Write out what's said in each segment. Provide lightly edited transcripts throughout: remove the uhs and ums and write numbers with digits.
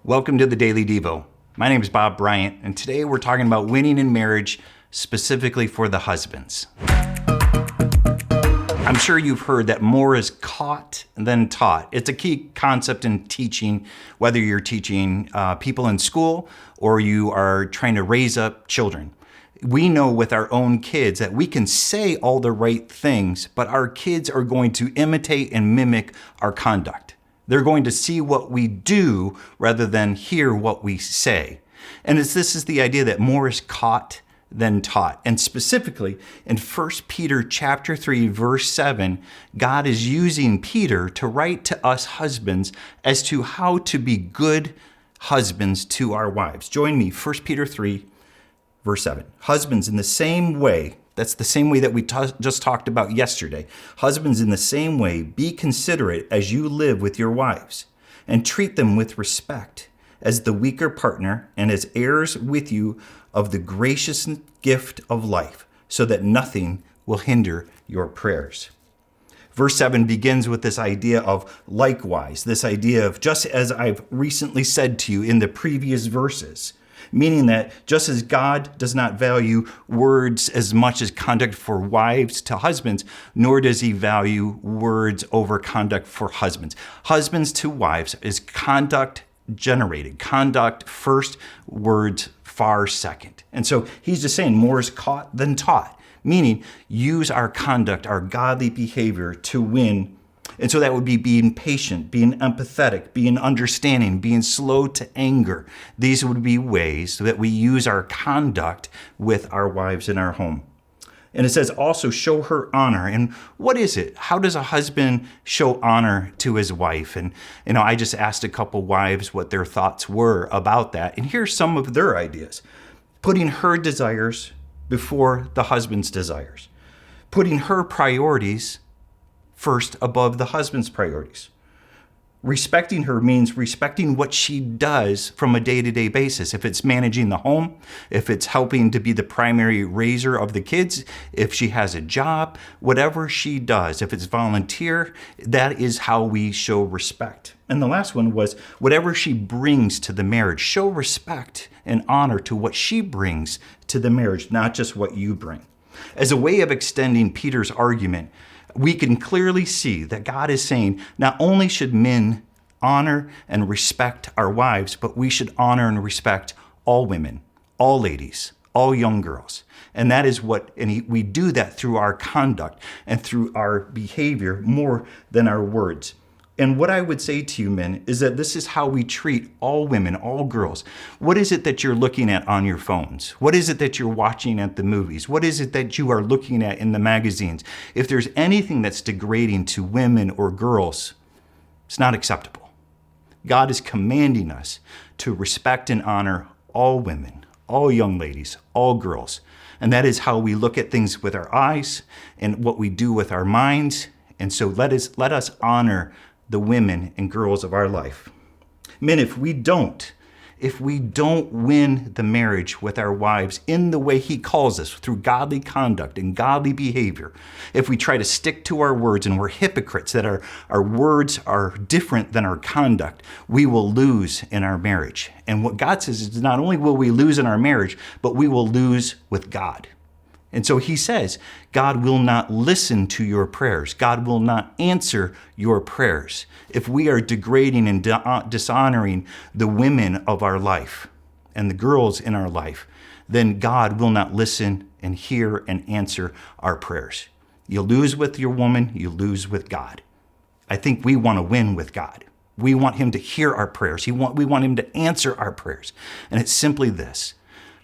Welcome to the Daily Devo. My name is Bob Bryant, and today we're talking about winning in marriage, specifically for the husbands. I'm sure you've heard that more is caught than taught. It's a key concept in teaching, whether you're teaching people in school or you are trying to raise up children. We know with our own kids that we can say all the right things, but our kids are going to imitate and mimic our conduct. They're going to see what we do rather than hear what we say. And this is the idea that more is caught than taught. And specifically in 1 Peter chapter 3, verse 7, God is using Peter to write to us husbands as to how to be good husbands to our wives. Join me, 1 Peter 3, verse 7. Husbands, in the same way, that's the same way that we just talked about yesterday. Husbands, in the same way, be considerate as you live with your wives, and treat them with respect as the weaker partner and as heirs with you of the gracious gift of life, so that nothing will hinder your prayers. Verse 7 begins with this idea of likewise, this idea of just as I've recently said to you in the previous verses. Meaning that just as God does not value words as much as conduct for wives to husbands, nor does he value words over conduct for husbands. Husbands to wives is conduct generated. Conduct first, words far second. And so he's just saying more is caught than taught, meaning use our conduct, our godly behavior to win. And so that would be being patient, being empathetic, being understanding, being slow to anger. These would be ways that we use our conduct with our wives in our home. And it says also show her honor. And what is it? How does a husband show honor to his wife? And, I just asked a couple wives what their thoughts were about that. And here's some of their ideas. Putting her desires before the husband's desires. Putting her priorities first above the husband's priorities. Respecting her means respecting what she does from a day-to-day basis. If it's managing the home, if it's helping to be the primary raiser of the kids, if she has a job, whatever she does, if it's volunteer, that is how we show respect. And the last one was whatever she brings to the marriage. Show respect and honor to what she brings to the marriage, not just what you bring. As a way of extending Peter's argument, we can clearly see that God is saying not only should men honor and respect our wives, but we should honor and respect all women, all ladies, all young girls. And that is we do that through our conduct and through our behavior more than our words. And what I would say to you, men, is that this is how we treat all women, all girls. What is it that you're looking at on your phones? What is it that you're watching at the movies? What is it that you are looking at in the magazines? If there's anything that's degrading to women or girls, it's not acceptable. God is commanding us to respect and honor all women, all young ladies, all girls. And that is how we look at things with our eyes and what we do with our minds. And so let us honor the women and girls of our life. Men, if we don't win the marriage with our wives in the way he calls us through godly conduct and godly behavior, if we try to stick to our words and we're hypocrites, that our words are different than our conduct, we will lose in our marriage. And what God says is not only will we lose in our marriage, but we will lose with God. And so he says, God will not listen to your prayers. God will not answer your prayers. If we are degrading and dishonoring the women of our life and the girls in our life, then God will not listen and hear and answer our prayers. You lose with your woman, you lose with God. I think we want to win with God. We want him to hear our prayers. We want him to answer our prayers. And it's simply this.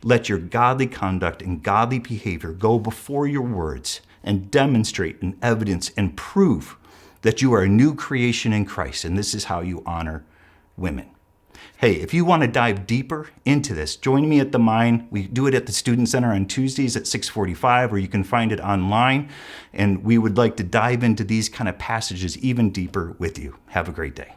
Let your godly conduct and godly behavior go before your words and demonstrate and evidence and prove that you are a new creation in Christ. And this is how you honor women. Hey, if you want to dive deeper into this, join me at the Mine. We do it at the Student Center on Tuesdays at 6:45, or you can find it online. And we would like to dive into these kind of passages even deeper with you. Have a great day.